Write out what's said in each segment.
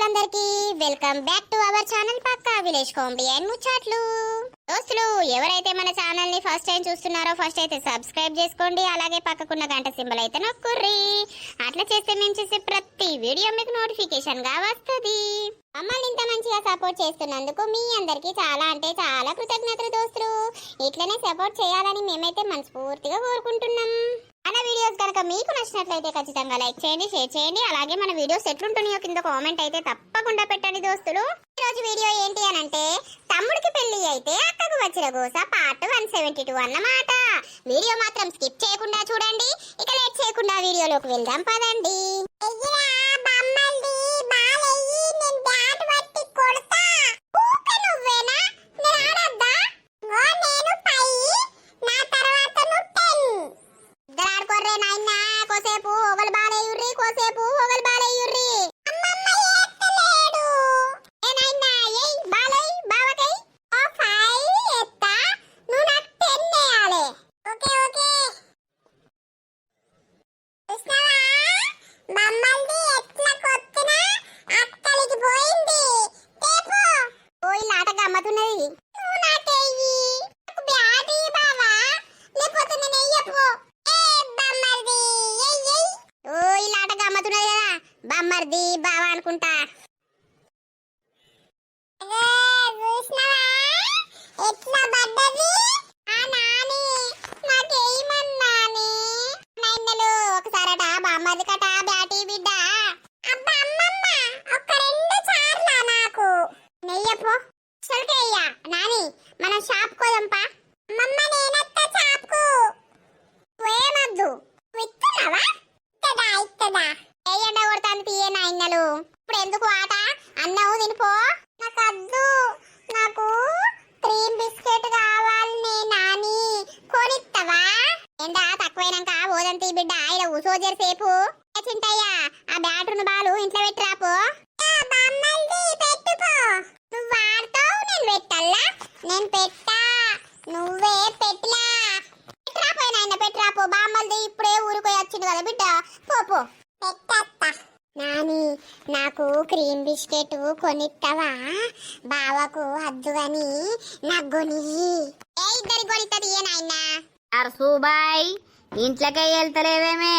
దోస్తులందరికీ welcome back to our channel పక్కా village comedy and ముచ్చట్లు. దోస్తులు ఎవరైతే మన ఛానల్ ని ఫస్ట్ టైం చూస్తున్నారో ఫస్ట్ అయితే సబ్స్క్రైబ్ చేసుకోండి. అలాగే పక్కకున్న గంట సింబల్ అయితే నొక్కుర్రి. అట్లా చేస్తే మేము చేసే ప్రతి వీడియో మీకు నోటిఫికేషన్ గా వస్తుంది. మమ్మల్ని ఇంత మంచిగా సపోర్ట్ చేస్తున్నందుకు మీ అందరికీ చాలా అంటే చాలా కృతజ్ఞతలు దోస్తులు. ఇట్లనే సపోర్ట్ చేయాలని మేమైతే మనస్ఫూర్తిగా కోరుకుంటున్నాం. మన వీడియోస్ కనుక మీకు నచ్చినట్లయితే ఖచ్చితంగా లైక్ చేయండి, షేర్ చేయండి. అలాగే మన వీడియోస్ ఎట్లుంటున్నాయో కింద కామెంట్ అయితే తప్పకుండా పెట్టండి దోస్తులు. ఈ రోజు వీడియో ఏంటి అనంటే తమ్ముడికి పెళ్లి అయితే అక్కకు వచ్చిన గోస పార్ట్ 172 అన్నమాట. వీడియో మాత్రం స్కిప్ చేయకుండా చూడండి. ఇక లేట్ చేయకుండా వీడియోలోకి వెళ్దాం పదండి. బామ్మర్ది బావ అనుకుంటా. ఒకసారట బామ్మర్ది కట బ్యాటీ బిడ్డ నాకు నెయ్యపో సొల్కయ్యా నాని మనం షాప్ కోదంపా. అమ్మమ్మ నేనత్త షాప్కు పోయేమద్దు ఇస్తున్నావా ఇత్తదా ఏ ఎండ కొడతాను తీయే నాయనలు. ఇప్పుడు ఎందుకు ఆట అన్నవు తినిపో. నాకద్దు, నాకు క్రీమ్ బిస్కెట్ కావాలి నాని కొనిత్తవా. ఎండ తక్కువైనాక ఓదంతి బిడ్డ ఇలా ఊసోజర్ సేపు. చింటయ్యా ఆ బ్యాటరీని బాలు ఇంట్లో పెట్టిరాపో. నువ్వు వాడతావు నేను పెట్టల్లా. నేను పెట్టా నువ్వే పెట్టలా. పెట్టరాపోయినా ఆయన పెట్టరాపో. బామ్మల్ది ఇప్పుడే ఊరిపోయి వచ్చింది కదా బిడ్డ పోపో. నాని నాకు క్రీమ్ బిస్కెట్ కొనిత్తవా. బావకు అద్దు అని నగ్గుని ఏ ఇద్దరికి కొనిత్తది ఏ నాయన. అర్సూబాయ్ ఇంట్లోకే వెళ్తలేవేమే.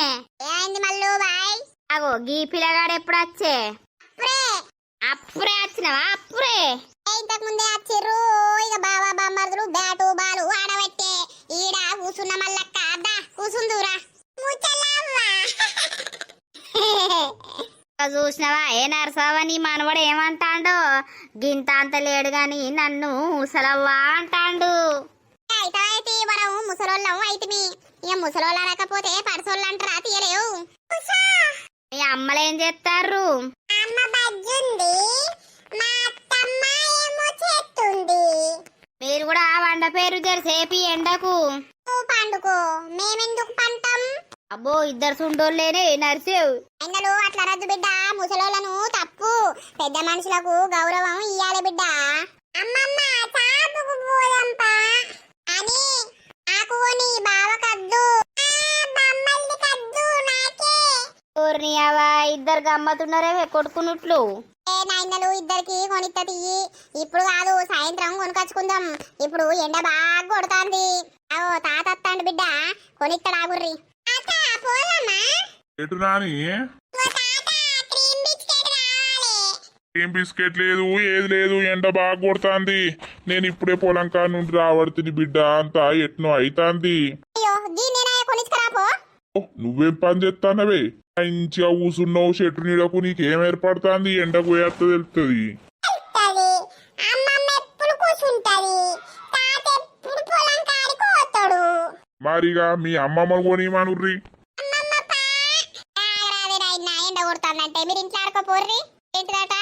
ఏమైంది మల్లు బాయ్. అగో గీ పిల్లగాడు ఎప్పుడు వచ్చే? అప్పుడే వచ్చినవా? అప్పుడే ఇంతకు ముందే వచ్చిర్రు. ఇక బావా బామ్మర్దులు బ్యాటు బాలు ఆడబట్టే ఈడ కూసున్న మల్లక్క అద్దా కూసుందురా చూసినవా ఏ నరసావని మనవడు ఏమంటాండో. గింత అంత లేడు గాని నన్ను ముసలవ్వా అంటాండు. అయితే మనం ముసలోళ్ళం అయితమి. ఇక ముసలోళ్ళ రాకపోతే పరసోళ్ళు అంటారా తీయలేవు. మీ అమ్మలేం చేస్తారు? అమ్మ బజ్జుంది, మా అత్తమ్మ ఏమో చేస్తుంది. మీరు కూడా వండ పేరు జరిసేపి ఎండకు పండుకో. మేమెందుకు పంటాం? అబ్బో ఇద్దరు సుండోళ్ళేనే నరిసేవు. ఎండలు అట్లా రద్దు బిడ్డ. ముసలోళ్ళను తప్పు. పెద్ద మనుషులకు గౌరవం ఇయ్యాలి బిడ్డ. అమ్మమ్మ చాపుకు పోదంపా అని నాకు నీ బావకద్దు, బమ్మల్ది కద్దు నాకే. ఊర్నియావా ఇద్దరు గమ్మతున్నారే కొడుకునుట్లు. ఏ నాయనలు ఇద్దరికి కొనిత్తది. ఇప్పుడు కాదు సాయంత్రం కొనుకొచ్చుకుందాం. ఇప్పుడు ఎండ బాగా కొడుతాంది. అవో తాత వస్తాండు బిడ్డ కొనిత్తడాగుర్రి. ఎటు రాని ఏం బిస్కెట్ లేదు ఏది లేదు. ఎండ బాగా కొడుతుంది. నేను ఇప్పుడే పొలం కాడ నుండి రావడుతుంది బిడ్డ. అంతా ఎట్నో అయితాంది. నువ్వేం పని చేస్తానవే? మంచిగా కూసున్నావు చెట్టు నీడకు. నీకేం ఏర్పడుతుంది? ఎండకు పోయేస్త తెలుస్తుంది. మరిగా మీ అమ్మమ్మ కొని మనుర్రి. ఎండ కొడుతుందంటే మీరు ఇంట్లో ఆడుకోపోర్రి. ఏంటిదట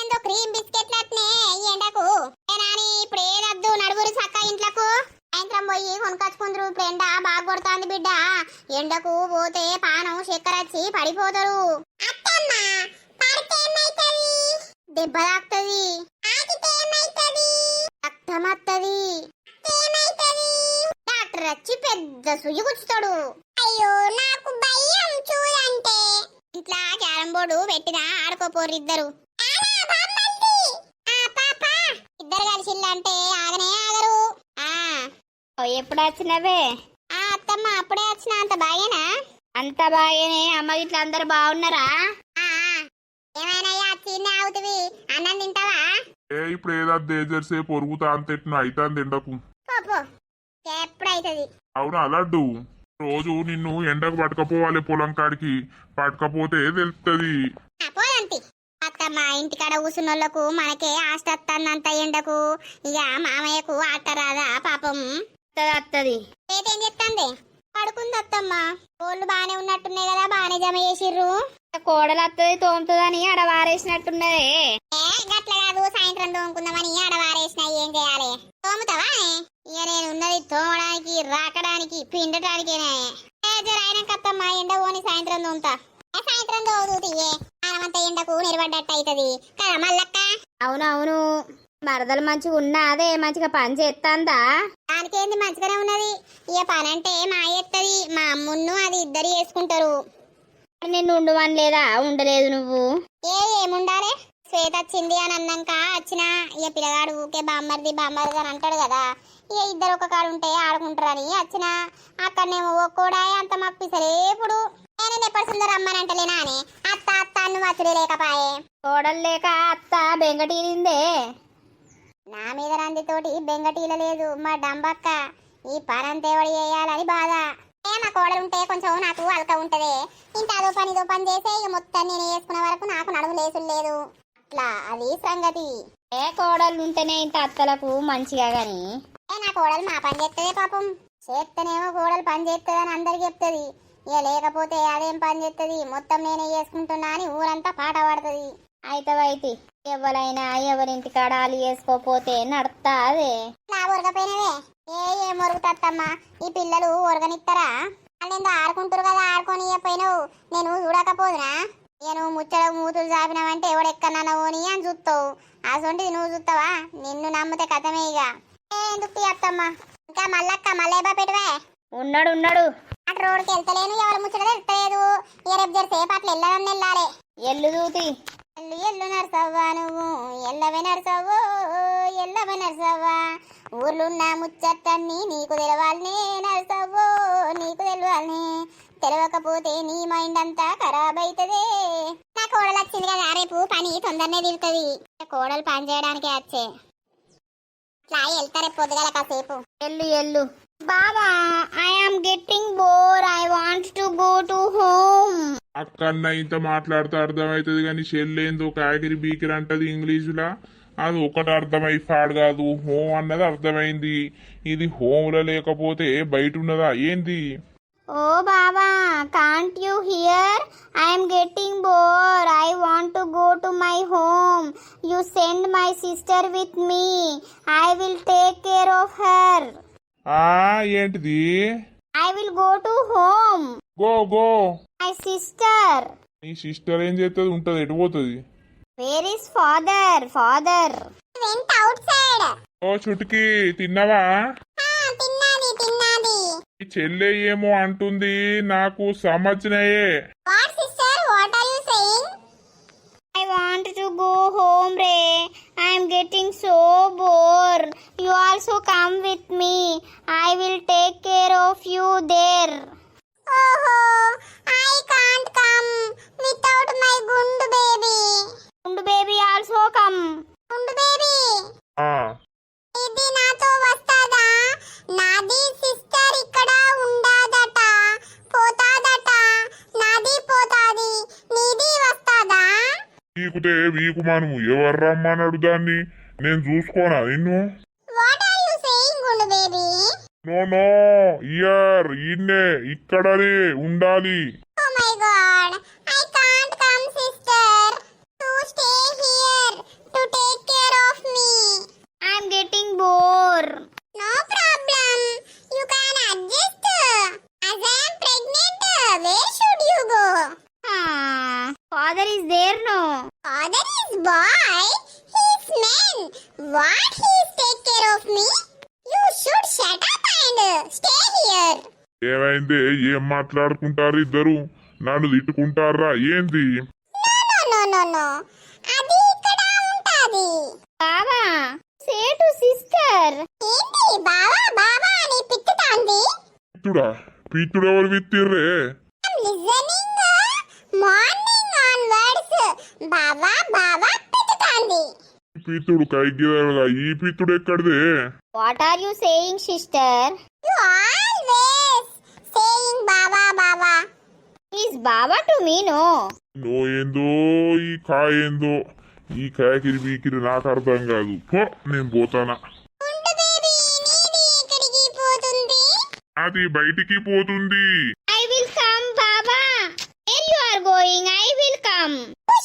ఏందో క్రీమ్ బిస్కెట్లు అట్నే ఈ ఎండకు. నాని ఇప్పుడు ఏదద్దు నడుగురు చక్క ఇంట్లకు. సాయంత్రం పోయి కొనుకొచ్చుకుందరు. ఇప్పుడు ఎండ బాగా కొడుతుంది బిడ్డ. ఎండకు పోతే పానం చక్కెర వచ్చి పడిపోతారు. దెబ్బ తాకుతుంది, రక్తం వస్తుంది. డాక్టర్ వచ్చి పెద్ద సుయ్యి గుచ్చుతాడు. అయ్యో నాకు భయం చూడంటే. ఇంట్లో క్యారం బోర్డు పెట్టినా ఆడుకోపోరు ఇద్దరు. చేసిల్లంటే ఆగనే ఆగరు. ఆ ఎప్పుడు వచ్చినవే? అత్తమ్మ అప్పుడే వచ్చిన. అంత బాగేనా? అంత బాగానే. అమ్మ ఇట్లా అందరు బాగున్నారా? ఆ, ఏమైనా చిన్న అవుతుంది. అన్నం తింటావా? ఇప్పుడు ఏదా దేజర్సేపు పొరుగుతా అంతెట్ను అయితాంది ఎండకు. పో ఎప్పుడైతుంది? అవునా లడ్డు, రోజు నిన్ను ఎండకు పట్టుకపోవాలి పొలం కాడికి. పట్టుకపోతే తెలుస్తుంది. పోదంతి అత్తమ్మ. ఇంటికాడ కూసున్నోళ్లకు మనకే ఆస్తి వస్తుందంత ఎండకు. ఇక మామయ్యకు ఆట రాదా పాపం? వత్తది. ఏం చెప్తాంది? పడుకుంది అత్తమ్మ. కోళ్ళు బానే ఉన్నట్టున్నాయి కదా, బానే జమ చేసిర్రు. కోడలు వత్తది తోముతుందని ఆడ వారేసినట్టున్నదే. గట్ల కాదు, సాయంత్రం తోముకుందామని ఆడ వారేసిన. ఏం చేయాలి? తోముతావా? ఇక నేను ఉన్నది తోమడానికి, రాకడానికి, పిండటానికేనే. అయినాక అత్తమ్మ ఎండ పోని సాయంత్రం తోముతా. సాయంత్రం తోదు తీయే, మనమంతా ఎండకు నిలబడ్డట్టు అవుతుంది కదా మల్లక్క. అవునవును. మరదలు మంచిగా ఉన్నా అదే మంచిగా పని చేస్తాందా? దానికేంది, మంచిగానే ఉన్నది. ఇక పని అంటే మా ఎత్తది, మా అమ్మున్ను అది ఇద్దరు చేసుకుంటారు. నిన్ను ఉండవని లేదా? ఉండలేదు నువ్వు. ఏముండాలి? శ్వేత వచ్చింది అని అన్నాక వచ్చిన. ఇక పిల్లగాడు ఊకే బామ్మర్ది బామ్మర్ది అని అంటాడు కదా. ఇక ఇద్దరు ఒక కాడు ఉంటే ఆడుకుంటారని వచ్చిన. అక్కడనేమో ఒక్కోడాయ అంత మాకు పిసరేపుడు. నేను ఎప్పటి సుందర రమ్మని అంటలేనా అని అత్త అత్త నువ్వు వచ్చుడే లేకపాయే. కోడలు లేక అత్త బెంగటీరిందే. నా మీద రందితోటి బెంగటీల లేదు మా డంబక్క. ఈ పనంతా ఎవడు చేయాలని బాధ. మా కోడలు ఉంటే కొంచెం నాకు అలక ఉంటది. ఇంత అదో పని చేసే ఇక మొత్తం నేను వేసుకునే వరకు నాకు నడుము లేసులు లేదు. అట్లా అది సంగతి. కోడలు ఉంటేనే ఇంత అత్తలకు మంచిగా గాని. నా కోడలు మా పని చేస్తుంది పాపం. చేస్తేనేమో కోడలు పని చేస్తుంది అని అందరికి చెప్తుంది. ఇక లేకపోతే అదేం పని చేస్తుంది, మొత్తం నేనే చేసుకుంటున్నా అని ఊరంతా పాట పాడుతుంది. అయితే ఎవరైనా ఎవరింటి కాడాలు వేసుకోపోతే నడతా అదే. నా ఒరగపోయినవే. ఏం ఒరుగుతమ్మా, ఈ పిల్లలు ఒరగనిస్తారా? వాళ్ళు ఆడుకుంటారు కదా, ఆడుకొని పోయినావు. నేను చూడకపోదునా? నేను ముచ్చట మూతులు చాపినావంటే ఎవడెక్కడన్నా పోని అని చూస్తావు. అసొంటిది నువ్వు చూస్తావా? నిన్ను నమ్మితే కథమే. ఇక ఎందుకు అత్తమ్మా? ఇంకా మల్లక్క మల్లేబా పెట్టవే. ఉన్నాడు. అటు రోడ్డుకి వెళ్తలేను, ఎవరు ముచ్చట తెలుస్తలేదు. ఇక రేపు జరిసేపు అట్లా వెళ్ళాలని వెళ్ళాలి. ఎల్లు దూతి. ఎల్లు నరసవ్వా, నువ్వు ఎల్లవే నరసవ్వా. ఊర్లున్న ముచ్చట్టన్నీ నీకు తెలవాలనే నరసవ్వో, నీకు తెలవాలనే. తెలవకపోతే నీ మైండ్ అంతా ఖరాబ్ అవుతుంది. నా కోడలు వచ్చింది కదా, రేపు పని తొందరనే తిరుగుతుంది. కోడలు పని చేయడానికి వచ్చే ఇట్లా వెళ్తారే పొద్దుగల కాసేపు. ఎల్లు. బాబా, I am getting bore. I want to go to home. అక్కడన్నా ఇంత మాట్లాడితే అర్థమవుతుంది కానీ చెల్లేందో కాకిరి బీకిరి అంటది ఇంగ్లీషులా. అది ఒకటి అర్థమై పాడు కాదు. హోమ్ అన్నది అర్థమైంది. ఇది హోమ్లో లేకపోతే బయట ఉన్నదా ఏంది? ఓ బాబా, can't you hear? I am getting bored. I want to go to my home. You send my sister with me. I will take care of her. ఏంటిది? I will go to home. Go. My sister. నీ sister ఏం చేస్తుంది? ఉంటది, ఎటు పోతుంది? Where is father? went outside. ఓ చుట్టుకి తిన్నావా? తిన్నాది. ఈ చెల్లె ఏమో అంటుంది, నాకు సమజ్ఞయే. What sister? What are you saying? I want to go home, Ray. I am getting so bored. You also come with me. I will take care of you there. Oh, I can't come without my gundu baby. Gundu baby also come. gundu baby. ఇది నాతో వస్తాదా? నాది sister ఇక్కడ ఉండదట, పోతాదట. నాది పోతాది, నీది వస్తాదా? వీకుతే వీకు మనము ఎవరు రమ్మన్నాడు దాన్ని? నేను చూసుకోనా నిన్ను? What are you saying, gundu baby? No year ఇన్నే ఇక్కడనే ఉండాలి. Oh my god, I can't come sister. To stay here to take care of me. I am getting bored. No problem. You can adjust. As I am pregnant, where should you go? Father is there, no? Father is boy. He is man. What he is take care of me? You should shut up and stay here. ఏమైంది? ఏం మాట్లాడుకుంటారు ఇద్దరు? నన్ను తిట్టుకుంటారా ఏంది? No. అది ఇక్కడ ఉంటాది. బాబా, say to sister. ఏంటి బావా బావా అని పిట్టుతాంది? పిత్తుడు ఎవరు విత్తిర్రే? లిజనింగ్ మార్నింగ్ ఆన్వర్డ్స్ బావా బావా పిట్టుతాంది. పిత్తుడు కైగిరగా ఈ పిత్తుడు ఎక్కడిదే? What are you saying sister? You always saying బావా బావా. ఈస్ బాబా టు మీ నో. నో ఏందో ఈ ఏందో ఈ కాకిరి బీకిరి నాకు అర్థం కాదు. పో నేను పోతానా. ఉండు బేబీ నీది ఎక్కడికి పోతుంది? అది బయటికి పోతుంది. I will come, Baba. Where you are going? I will come.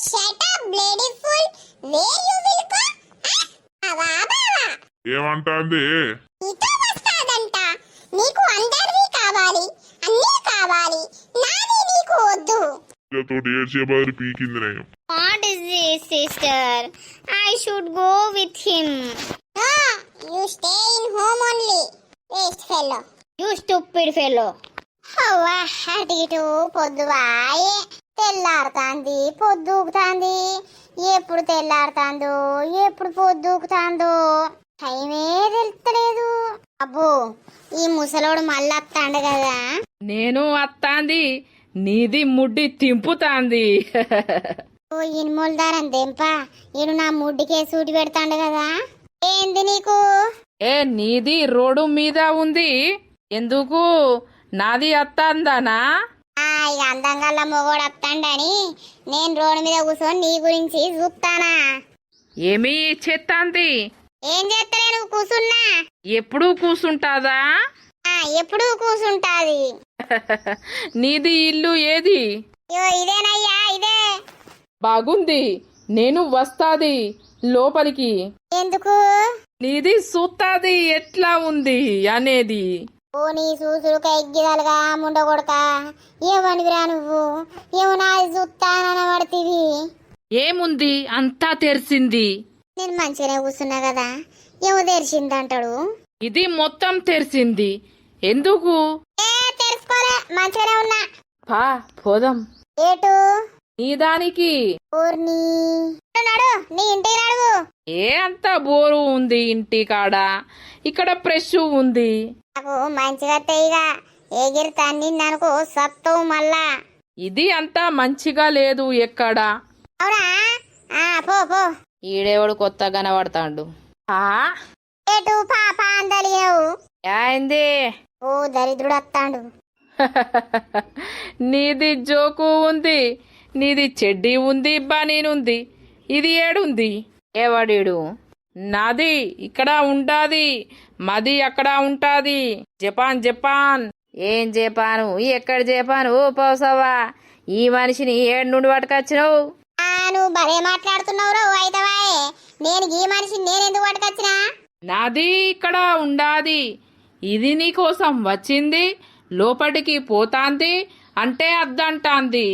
Shut up బ్లేడీ full. Where you will come? బావా బావా ఏమంటాంది? నీతో వస్తాదంట. నీకు అందరివి కావాలి, అన్నీ కావాలి, నాది నీకు వద్దు. తోటి ఏడ్చే బదులు పీకింది నేను. What is this, sister? I should go with him. No, you stay in home only. Waste fellow. You stupid fellow. అవ్వా అటు ఇటు పొద్దువాయే. తెల్లారుతాంది పొద్దుకుతాంది. ఎప్పుడు తెల్లారుతాందో ఎప్పుడు పొద్దుకుతాందో టైమే తెలుస్తలేదు. అబ్బో ఈ ముసలోడు మళ్ళీ వస్తాండు కదా. నేను అత్తాంది నీది ముడ్డి తింపుతాంది. ఓ ఇనుమోల దారం దెంప. ఈడు నా ముడ్డికే సూటి పెడతాండు కదా. ఏంది నీకు? ఏ నీది రోడ్డు మీద ఉంది ఎందుకు? నాది అత్తాందానా? ఇక అందంగా మొగోడు వస్తాండని నేను రోడ్డు మీద కూర్చొని నీ గురించి చూస్తానా. ఏమీ చెత్తాంది? ఏం చేస్తలే నువ్వు కూసున్నా. ఎప్పుడు కూసుంటాదా? ఎప్పుడు కూసుంటాది. నీది ఇల్లు ఏది? ఇదేనయ్యా ఇదే. బాగుంది, నేను వస్తాది లోపలికి. ఎందుకు? నీది సూతాది ఎట్లా ఉంది అనేది. ఓ నీ సూసుడు ఎగ్గిదలుగా ముండగొడక. ఏమనివిరా నువ్వు? ఏమో నాది చూస్తానబడితివి. ఏముంది అంతా తెరిసింది. నేను మంచిగానే కూర్చున్నా కదా. ఏమో తెరిచిందంటాడు. ఇది మొత్తం తెరిసింది ఎందుకు? తెరుచుకోలే మంచిగానే ఉన్నా. పా పోదాం. ఏటు? నీ దానికి. ఊర్ని నడు నీ ఇంటికి నడువు. ఏ అంత బోరు ఉంది ఇంటి కాడ, ఇక్కడ ఫ్రెష్ ఉంది. నాకు మంచిగా తెయ్యగా ఎగిరితా నిన్ననుకో సత్తవు మళ్ళా. ఇది అంతా మంచిగా లేదు ఎక్కడ. అవునా? పో పో. ఈడేవాడు కొత్త కనబడతాండు. ఏటు పాప అందలియవు. ఏంది? ఓ దరిద్రుడు వస్తాడు. నీది జోకు ఉంది, నీది చెడ్డీ ఉంది, బనీనుంది. ఇది ఏడుంది? ఏవాడీడు? నాది ఇక్కడ ఉంటాది, మది అక్కడ ఉంటాది. Japan Japan. ఏం జపాను? ఎక్కడ జపాను? పోసవా ఈ మనిషిని ఏడు నుండి పట్టుకొచ్చినావు? నువ్వు భలే మాట్లాడుతున్నావు. అయితవాయే నేను ఈ మనిషిని నేనెందుకు పట్టుకొచ్చినా? నాది ఇక్కడ ఉండాది, ఇది నీ కోసం వచ్చింది, లోపటికి పోతాంది అంటే అద్దంటాంది.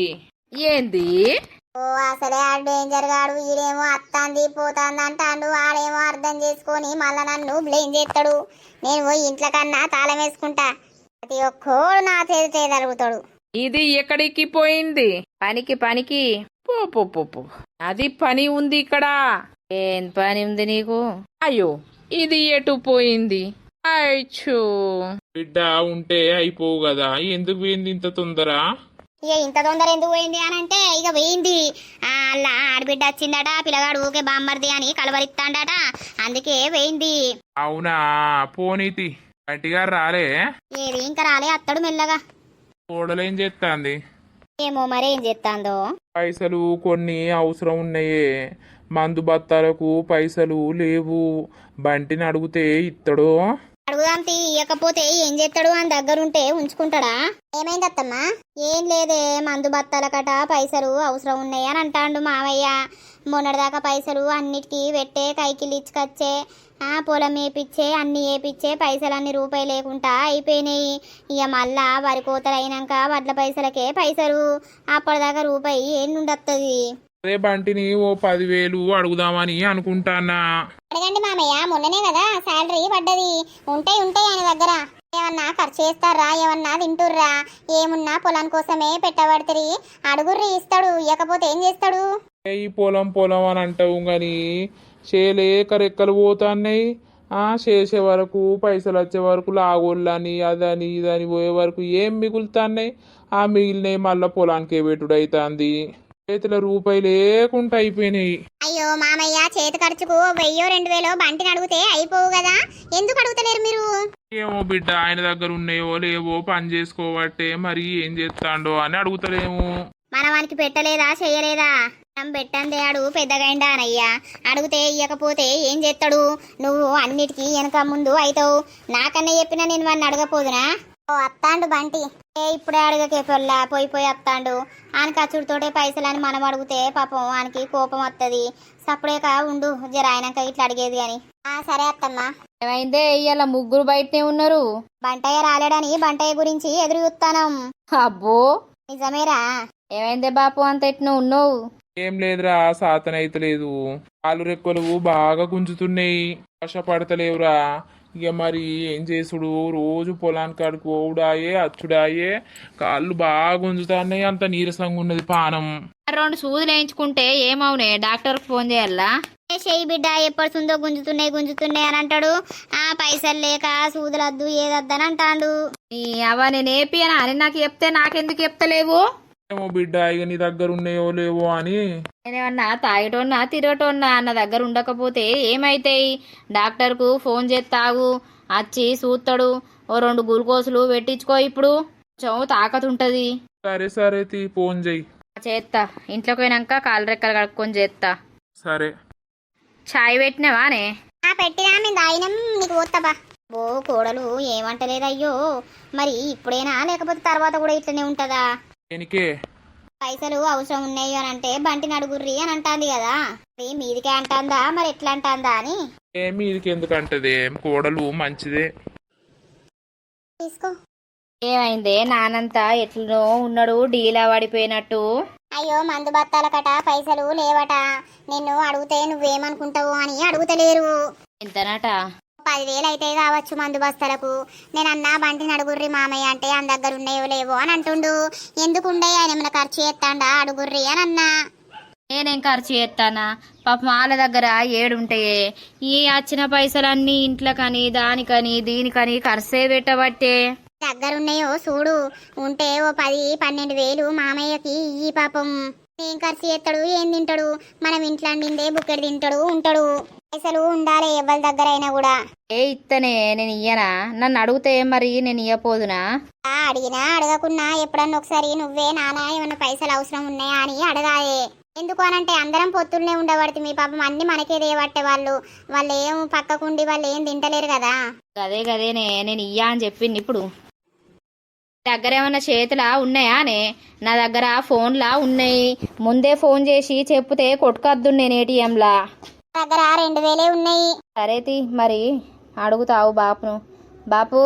ఏంది? ఓ అసలే ఆ డేంజర్ గాడు. ఈడేమో అత్తాంది పోతాంది అంటాడు. ఆడేమో అర్థం చేసుకొని మళ్ళా నన్ను బ్లేమ్ చేస్తాడు. నేను పోయి ఇంట్లో కన్నా తాళం వేసుకుంటా. ప్రతి ఒక్కడు నా తేదలుగుతాడు. ఇది ఎక్కడికి పోయింది? పనికి పో పో పో పో. అది పని ఉంది ఇక్కడ. ఏం పని ఉంది నీకు? అయ్యో ఇది ఎటు పోయింది? అయ్యో బిడ్డ ఉంటే అయిపోవు కదా, ఎందుకు పోయింది ఇంత తొందర? ఇక ఇంత తొందర ఎందుకు పోయింది అని అంటే ఇక పోయింది. అలా ఆడబిడ్డ వచ్చిందట. పిల్లగాడు ఊకే బామ్మర్ది అని కలవరిస్తాడట, అందుకే పోయింది. అవునా? పోనీతి గట్టిగా రాలే. ఏది ఇంకా రాలే. అత్తడు మెల్లగా. కోడలేం చేస్తాంది? ఏమో మరి ఏం చేస్తాందో. పైసలు కొన్ని అవసరం ఉన్నాయే, మందు బత్తాలకు పైసలు లేవు. బంటిని అడిగితే ఇత్తడో? అడుగుదాం తీ. ఇయ్యకపోతే ఏం చేస్తాడు? అని దగ్గరుంటే ఉంచుకుంటాడా? ఏమైంది అత్తమ్మా? ఏం లేదే, మందు బత్తాలకట పైసలు అవసరం ఉన్నాయి అని అంటాడు మావయ్య. మొన్నటిదాకా పైసలు అన్నిటికీ పెట్టే కైకిలు ఇచ్చుకొచ్చే, పొలం వేపిచ్చే, అన్ని వేపిచ్చే పైసలన్నీ రూపాయి లేకుండా అయిపోయినాయి. ఇక మళ్ళా వరి కోతలు అయినాక వడ్ల పైసలకే పైసలు. అప్పటిదాకా రూపాయి ఏం ఉండొస్తుంది. అదే బంటిని ఓ 10,000 అడుగుదామని అనుకుంటానా. అడగండి మామయ్య, మొన్ననే కదా శాలరీ పడ్డది. ఉంటాయి ఆయన దగ్గర. ఏమన్నా ఖర్చు చేస్తారా? ఏమన్నా తింటుర్రా? ఏమున్నా పొలం కోసమే పెట్టబడితే అడుగుర్రి, ఇస్తాడు. ఇవ్వకపోతే ఏం చేస్తాడు? ఈ పొలం పొలం అని అంటావు కానీ చేలే కరెక్కలు పోతాన్నాయి. చేసే వరకు పైసలు వచ్చే వరకు లాగోళ్ళని అదని ఇదని పోయే వరకు ఏం మిగులుతాన్నాయి? మిగిలినవి మళ్ళీ పొలానికే పెట్టుడు అవుతుంది. చేతుల రూపాయి లేకుండా అయిపోయినాయి. అయ్యో మామయ్య, చేతి ఖర్చుకు 1000-2000 బంటిని అడిగితే అయిపోవు కదా, ఎందుకు అడుగుతలేరు మీరు? ఏమో బిడ్డ, ఆయన దగ్గర ఉన్నాయో లేవో పని చేసుకోబట్టే మరి ఏం చేస్తాడో అని అడుగుతలేము. మనం వానికి పెట్టలేదా చెయ్యలేదా? మనం పెట్టందే అడుగు పెద్దగైండా అనయ్యా. అడిగితే ఇయ్యకపోతే ఏం చేస్తాడు? నువ్వు అన్నిటికీ వెనక ముందు అవుతావు. నాకన్నా చెప్పినా నేను వాడిని అడగపోదునా? ఓ అత్తాండు బంటి, ఇప్పుడే అడగకే పొల్లా, పోయి అత్తాండు. ఆయనకి అచ్చుడితోటే పైసలని మనం అడిగితే పాపం ఆయనకి కోపం వస్తుంది. సప్పుడేక ఉండు, జర ఆయనక ఇట్లా అడిగేది అని. సరే అత్తమ్మ. ఏమైందే ఇయ్యాల ముగ్గురు బయటనే ఉన్నారు? బంటయ్య రాలేడని బంటయ్య గురించి ఎదురు చూస్తానం. అబ్బో నిజమేరా? ఏమైందే బాపు అంత ఎట్ను ఉన్నావు? ఏం లేదురా, సాతనైతలేదు. కాలు రెక్కలు బాగా గుంజుతున్నాయి, కష్టపడతలేవురా. ఇక మరి ఏం చేసుడు? రోజు పొలానికి అడుకోవడాయే అచ్చుడాయే, కాళ్ళు బాగా గుంజుతున్నాయి. అంత నీరసంగా ఉన్నది పానం. 2 సూదులు వేయించుకుంటే ఏమవునే? డాక్టర్కి ఫోన్ చేయాలా? చెయ్యి బిడ్డ, ఎప్పటిసుందో గుంజుతున్నాయి అని అంటాడు. పైసలు లేక సూదులద్దు ఏదద్దని అంటాడు. అవ నేను ఏపియనా అని నాకు చెప్తే నాకెందుకు చెప్తలేవు? ఏమో బిడ్డ, ఇక నీ దగ్గర ఉన్నాయో లేవో అని. నేనేమన్నా తాగటోన్నా తిరగటోన్నా నా దగ్గర ఉండకపోతే ఏమైతాయి? డాక్టర్కు ఫోన్ చేస్తాగు, వచ్చి చూస్తాడు. ఓ 2 గ్లూకోజులు పెట్టించుకో, ఇప్పుడు కొంచెం తాకతుంటది. సరే సరే తీ, ఫోన్ చెయ్యి. చేస్తా. ఇంట్లోకి పోయినాక కాలు రెక్కలు కడుక్కొని చేస్తా. సరే. చాయ్ పెట్టినవానే? పెట్టినా మేము తాగినాం, నీకు పోతాబా. ఓ కోడలు ఏమంటలేదయ్యో. మరి ఇప్పుడేనా లేకపోతే తర్వాత కూడా ఇట్లనే ఉంటదా? దేనికే? పైసలు అవసరం ఉన్నాయి అని అంటే బంటిని అడుగుర్రి అని అంటాంది కదా, మరి మీదికే అంటాందా మరి ఎట్లా అంటాందా అని. మీదికి ఎందుకంటది, కోడలు మంచిదే. తీసుకో. ఏమైందే? నానంతా ఎట్లనో ఉన్నాడు, డీలా పడిపోయినట్టు. అయ్యో మందు బత్తాల కట పైసలు లేవట. నిన్ను అడిగితే నువ్వేమనుకుంటావు అని అడుగుతలేరు. ఎంతనట? 10,000 అయితే కావచ్చు మందు బస్తాలకు. నేను అన్నా బంటిని అడుగుర్రి మామయ్య అంటే ఆయన దగ్గర ఉన్నాయో లేవో అని అంటుండు. ఎందుకు ఉండే, ఆయన ఏమైనా ఖర్చు చేస్తాడా అడుగుర్రి అని అన్నా. నేనేం ఖర్చు చేస్తానా? పాపం వాళ్ళ దగ్గర ఏడుంటాయే. ఈ వచ్చిన పైసలన్నీ ఇంట్లోకని దానికని దీనికని ఖర్చే పెట్టబట్టే. దగ్గరున్నాయో చూడు, ఉంటే ఓ 10-12 మామయ్యకి ఈ పాపం. ఏం ఖర్చు చేస్తాడు, ఏం తింటాడు? మనం ఇంట్లో అండిందే బుక్కెడు తింటాడు ఉంటాడు. పైసలు ఉండాలి ఎవరి దగ్గర అయినా కూడా. ఇత్తనే నేను ఇయ్యనా? నన్ను అడిగితే మరి నేను ఇయ్యపోదునా? అడిగినా అడగకున్నా ఎప్పుడన్నా ఒకసారి నువ్వే నానా ఏమన్నా పైసలు అవసరం ఉన్నాయా అని అడగాలి. ఎందుకు అనంటే అందరం పొత్తుల్నే ఉండబడితే మీ పాపం అన్ని మనకే దేవట్టే. వాళ్ళు ఏం పక్కకుండి వాళ్ళు ఏం తింటలేరు కదా. గదేనే నేను ఇయ్యా అని చెప్పింది. ఇప్పుడు దగ్గర ఏమన్నా చేతులా ఉన్నాయానే? నా దగ్గర ఫోన్లా ఉన్నాయి. ముందే ఫోన్ చేసి చెప్తే కొట్టుకద్దు నేను ఏటీఎంలా. దగ్గర 2,000 ఉన్నాయి. సరేతి మరి అడుగుతావు బాపును. బాపు,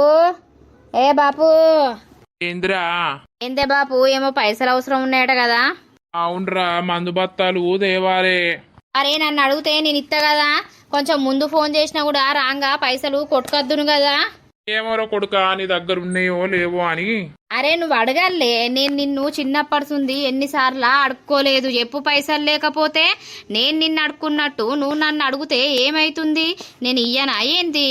ఏ బాపు. ఏంద్రా? ఏందే బాపు, ఏమో పైసలు అవసరం ఉన్నాయట కదా? అవునరా, మందు బత్తాలు దేవాలే. అరే నన్ను అడిగితే నేను ఇస్తా కదా. కొంచెం ముందు ఫోన్ చేసినా కూడా రాంగా పైసలు కొట్టుకద్దును కదా. ఏమోరో కొడుక, నీ దగ్గర ఉన్నాయో లేవో అని. అరే నువ్వు అడగాలే, నేను నిన్ను చిన్నప్పటిసుంది ఎన్నిసార్లు అడుక్కోలేదు చెప్పు. పైసలు లేకపోతే నేను నిన్ను అడుక్కున్నట్టు నువ్వు నన్ను అడిగితే ఏమైతుంది? నేను ఇయ్యనా ఏంది?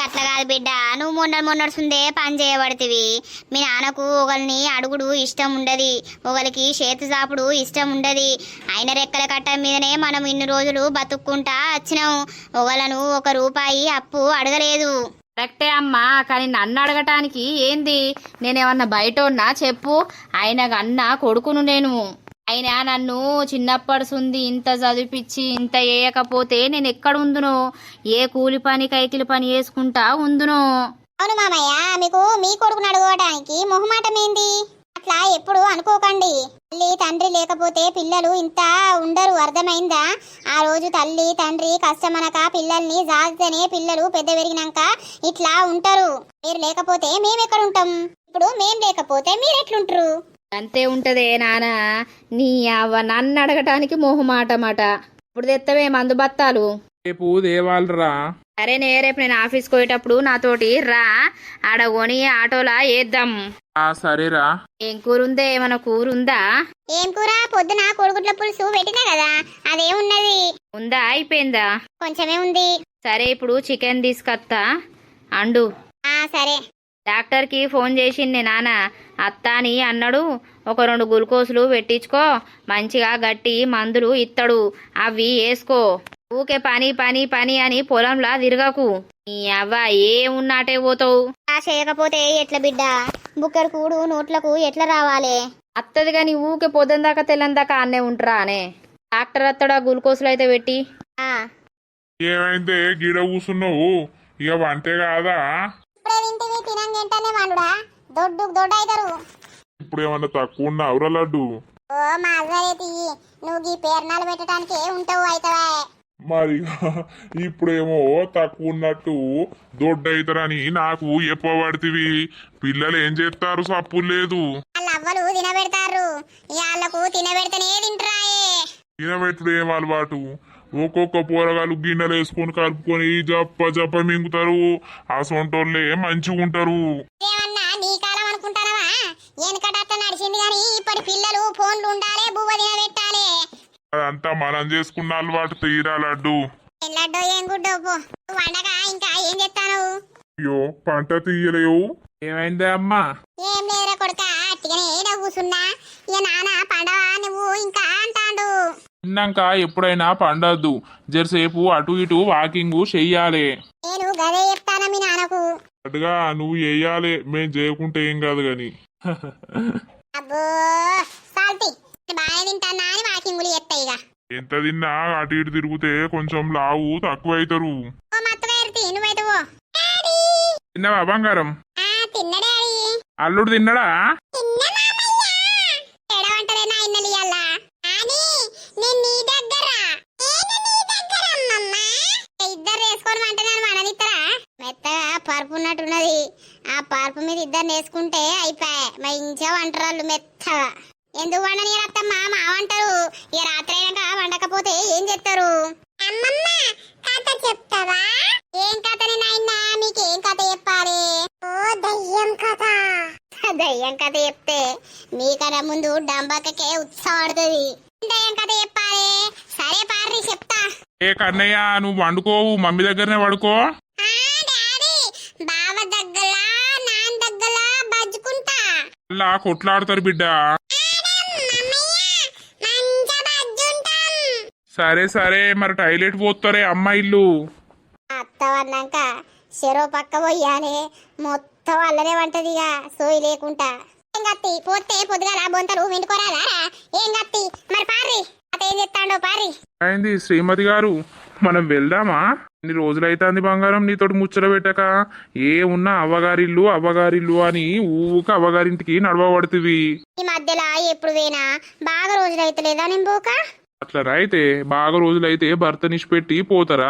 అట్లా కాదు బిడ్డ, నువ్వు మొన్నడుసుందే పని చేయబడితివి. మీ నాన్నకు ఒకరిని అడుగుడు ఇష్టం ఉండదు, ఒకరికి చేతు చాపుడు ఇష్టం ఉండదు. ఆయన రెక్కల కట్ట మీదనే మనం ఇన్ని రోజులు బతుక్కుంటా వచ్చినాం. ఒకళ్ళను 1 రూపాయి అప్పు అడగలేదు. కరెక్టే అమ్మా, కానీ నన్ను అడగటానికి ఏంది? నేనేమన్నా బయట ఉన్నా చెప్పు. ఆయన అన్న కొడుకును నేను. అయినా నన్ను చిన్నప్పటిసుంది ఇంత చదివిపించి ఇంత వేయకపోతే నేను ఎక్కడ ఉందును? ఏ కూలి పని కైకిలి పని వేసుకుంటా ఉందును. అవును మామయ్య, మీకు మీ కొడుకును అడుకోవడానికి మొహమాటం ఏంది? అట్లా ఎప్పుడు అనుకోకండి. తల్లి తండ్రి లేకపోతే పిల్లలు ఇంత ఉండరు, అర్థమైందా? ఆ రోజు తల్లి తండ్రి కష్టమనక పిల్లల్ని జాగ్రత్తనే పిల్లలు పెద్ద పెరిగినాక ఇట్లా ఉంటారు. మీరు లేకపోతే మేమెక్కడ ఉంటాం? ఇప్పుడు మేం లేకపోతే మీరెట్లుంటారు? అంతే ఉంటదే నానా. నీ అవ్వ నన్ను అడగటానికి మొహమాటమాట. ఇప్పుడు తెత్తవే మందు బత్తాలు? రేపు దేవాలరా. సరే రేపు నేను ఆఫీస్కి పోయేటప్పుడు నాతోటి రా, ఆడ కొని ఆటోలా వేద్దాం. సరేరా. ఏం కూరుందే, ఏమన్నా కూరుందా? ఏం కూర? పొద్దున కోడిగుడ్ల పులుసు పెట్టినా కదా, అదేమున్నది? ఉందా, అయిపోయిందా? కొంచెమే ఉంది. సరే ఇప్పుడు చికెన్ తీసుకొస్తా, అండు. సరే. డాక్టర్కి ఫోన్ చేసింది నాన్న, అత్త అని అన్నాడు. ఒక 2 గ్లూకోజులు పెట్టించుకో, మంచిగా గట్టి మందులు ఇస్తాడు, అవి వేసుకో. ఊకే పని పని పని అని పొలంలా తిరగకు. నీ అవ్వ ఏమున్నాటే పోతావు. చేయకపోతే ఎట్లా బిడ్డ? బుక్కడు కూడు నోట్లకు ఎట్లా రావాలి? అత్తది గాని ఊకే పొద్దున దాకా తెల్లని దాకా అన్నే ఉంటారా అనే. డాక్టర్ అత్తడా గ్లూకోజులు అయితే పెట్టి. ఏమైందే గిడ కూసున్నావు? ఇక వంటే కాదా? ఇప్పుడే తింటివి, తినంగంటనే వండుడా దొడ్డు దొడ్డైతారు. ఇప్పుడు ఏమన్నా తక్కువ ఉన్నావురా లడ్డు? ఓ మా అవ్వరేతి, నువ్వు ఈ పేర్నాలు పెట్టడానికి ఉంటావు అయితవా? మరి ఇప్పుడేమో తక్కువ ఉన్నట్టు దొడ్డైతారని నాకు చెప్పబడితివి. పిల్లలు ఏం చేస్తారు? సప్పులు లేదు. వాళ్ళ అవ్వలు తినబెడతారు, వాళ్ళకు తినబెడితేనే తింటరాయే. తినబెట్టుడు ఏం అలవాటు? ఒక్కొక్క పోరగాలు గిన్నెలు వేసుకొని కలుపుకొని జప్ప జప్ప మింగుతారు. ఆ సొంటోళ్ళే మంచిగా ఉంటారు. ఏమన్నా నీ కాలం అనుకుంటానవా? వెనకట నడిచింది గాని ఇప్పటి పిల్లలు ఫోన్లు ఉండాలి, బువ్వ తినబెట్టాలి. అదంతా మనం చేసుకున్న అలవాటు తీరా లడ్డు. ఏం లడ్డో ఏం గుడ్డో పో. వండక ఇంకా ఏం చెప్తాను? అయ్యో పంట తీయలేవు. ఏమైందే అమ్మా? ఏం లేరా కొడుక, అట్టిగానే ఏదో కూసున్నా. ఇక నాన్న పండవా నువ్వు ఇంకా అంటాడు. తిన్నాక ఎప్పుడైనా పండద్దు, జరసేపు అటు ఇటు వాకింగ్ చెయ్యాలి. నేను గదే చెప్తానా మీ నాన్నకు. అటుగా నువ్వు చెయ్యాలి, మేం చేయకుంటే ఏం కాదు గాని. అబ్బో సాల్తి బాగా తింటానా అని వాకింగులు చెప్తాయి. ఇక ఎంత తిన్నా అటు ఇటు తిరిగితే కొంచెం లావు తక్కువ అవుతారు. ఓ మత్తగా నువ్వైతే పో. తిన్నావా బంగారం? తిన్న డాడీ. అల్లుడు తిన్నాడా? ఎడవంటలే నా ఇన్నలు ఇయ్యాలా అని నేను నీ దగ్గర ఇద్దరు వేసుకొని వంటనాలు మననిస్తారా? మెత్తగా పరుపు ఉన్నట్టున్నది, ఆ పరుపు మీద ఇద్దరు వేసుకుంటే అయిపోయా. మంచిగా వంటరాళ్ళు మెత్తగా. ఎందుకు వండని అత్తమ్మ? మా వంటరు ఇక రాత్రి అయినాక వండకపోతే ఏం చేస్తారు? అమ్మమ్మ కథ చెప్తావా? ఏం కథని నాయనా? మీకేం కథ చెప్పాలి? ఓ దయ్యం కథ. దయ్యం కథ చెప్తే మీకన్నా ముందు డంబకకే ఉత్సాహపడుతుంది. దయ్యం కథ చెప్పాలి. సరే పార్రి చెప్తా. ఏ కన్నయ్య, నువ్వు వండుకోవు, మమ్మీ దగ్గరనే పడుకో. డాడీ బావ దగ్గర నాన్న దగ్గర బజ్జుకుంటా. అలా కొట్లాడతారు బిడ్డ. సరే సరే, మరి టాయిలెట్ పోతారే అమ్మాయిలు. అత్త వన్నాక చెరో పక్క పోయానే మొత్తం అల్లనే వంటదిగా సోయి లేకుండా. ఏం గత్తి పోతే పొద్దుగా బొంతలు వెండుకోరాదా? ఏం గత్తి మరి పార్రి అత ఏం చెప్తాడో పార్రి. అయింది శ్రీమతి గారు, మనం వెళ్దామా? ఇన్ని రోజులైతాంది బంగారం నీతోటి ముచ్చట పెట్టక. ఏ ఉన్నా అవ్వగారిల్లు అవ్వగారిల్లు అని ఊక అవ్వగారింటికి నడవబడుతుంది. ఈ మధ్యలో ఎప్పుడు వేనా బాగా రోజులైతలేదా నేను పోక? అట్లా అయితే బాగా రోజులైతే భర్త నిష్పెట్టి పోతారా?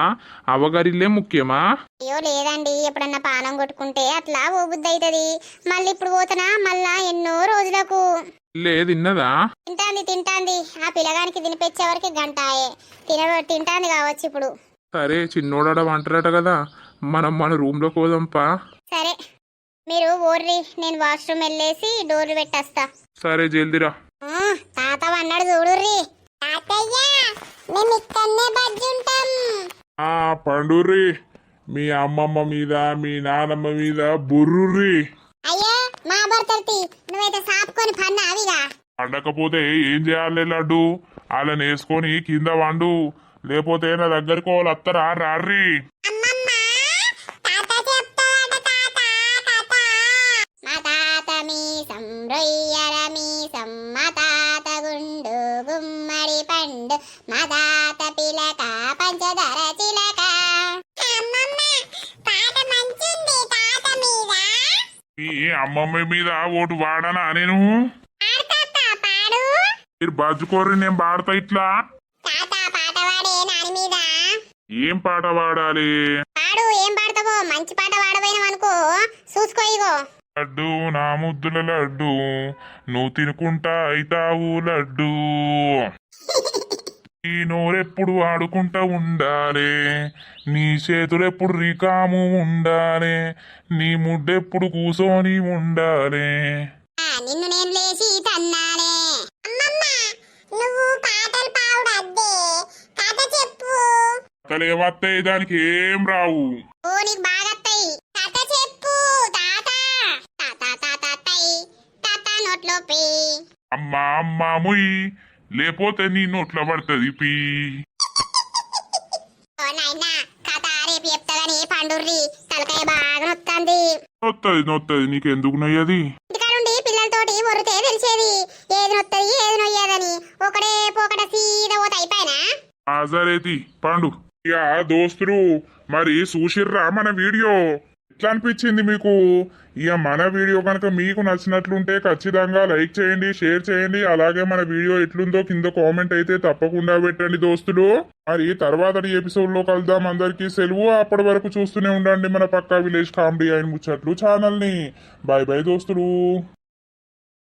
అవ్వగారిల్లే ముఖ్యమా? అయ్యో లేదండి, ఎప్పుడన్నా పానం కొట్టుకుంటే అట్లా ఓ బుద్ధి అవుతుంది. మళ్ళీ ఇప్పుడు పోతానా మళ్ళా ఎన్నో రోజులకు. తిన్నదా? తింటాంది. ఆ పిల్లగానికి తినిపించేవరకు గంటాయే. తింటాంది కావచ్చు ఇప్పుడు. సరే, చిన్నోడ వంటరట కదా, మనం మన రూమ్ లో పోదాంపా. సరే మీరు ఓర్రి, నేను వాష్రూమ్ వెళ్ళేసి డోర్లు పెట్టేస్తా. సరే జల్దిరా. తాత అన్నాడు చూడుర్రి. తాతయ్య మేము ఇక్కడనే బజ్జుంటాం. పండుర్రి, మీ అమ్మమ్మ మీద మీ నానమ్మ మీద బుర్రుర్రి. అయ్యో మా భర్తల్తి నువ్వైతే సాపుకొని పన్నా అవిగా. పండకపోతే ఏం చేయాలి లడ్డు? వాళ్ళని వేసుకొని కింద వండు, లేకపోతే నా దగ్గరకు వాళ్ళు అత్తరా రార్రి. మా తాత మీసం రొయ్యల మీసం, మా తాత గుండు గుమ్మడి పండు, మా తాత పిలక పంచదార చిలక. మీ అమ్మమ్మ మీద ఓటు వాడనా నేను? మీరు బజ్జుకోర్రి, నేను పాడతా ఇట్లా. ఏం పాట పాడాలి? పాడు, ఏం పాడతావో మంచి పాట పాడబోయినావనుకో చూసుకో. ఇగో లడ్డు నా ముద్దుల లడ్డు, నువ్వు తినుకుంటా అయితావు లడ్డు. ఈ నోరెప్పుడు ఆడుకుంటా ఉండాలే, నీ చేతులెప్పుడు రికాము ఉండాలే, నీ ముడ్డెప్పుడు కూసోని ఉండాలే. నిన్ను నేను లేచి తన్నానే. అమ్మమ్మ నువ్వు పాటలు పావుడు అద్దే, కథ చెప్పు. కథలే వస్తాయి, దానికి ఏం రావు. ఓ నీకు బాగత్తాయి, కథ చెప్పు తాత. తాత తాత తై తాత నోట్లో పే. అమ్మా అమ్మా ముయ్, లేపోతే నీ నోట్ల పడుతుంది పీ. ఓ నాయనా కథ రేపు చెప్తాగాని పండుర్రి, తలకాయ బాగా నొత్తంది. నొత్తది నీకెందుకు నయ్యది? ఇంటికాడుండి పిల్లలతోటి వరితే తెలిసేది ఏది నొత్తది ఏది నొయ్యేదని. ఒకడే పోకట సీదా పోతే అయిపోయినా. సరేతి పండు. ఇక దోస్తులు మరి చూసిర్రా మన వీడియో? ఎట్లా అనిపించింది మీకు? ఇక మన వీడియో కనుక మీకు నచ్చినట్లుంటే ఖచ్చితంగా లైక్ చేయండి, షేర్ చేయండి. అలాగే మన వీడియో ఎట్లుందో కింద కామెంట్ అయితే తప్పకుండా పెట్టండి దోస్తులు. మరి తర్వాతటి ఎపిసోడ్ లో కలుద్దాం. అందరికీ సెలవు. అప్పటి వరకు చూస్తూనే ఉండండి మన పక్కా విలేజ్ కామెడీ అండ్ ముచ్చట్లు ఛానల్ ని. బై బై దోస్తులు.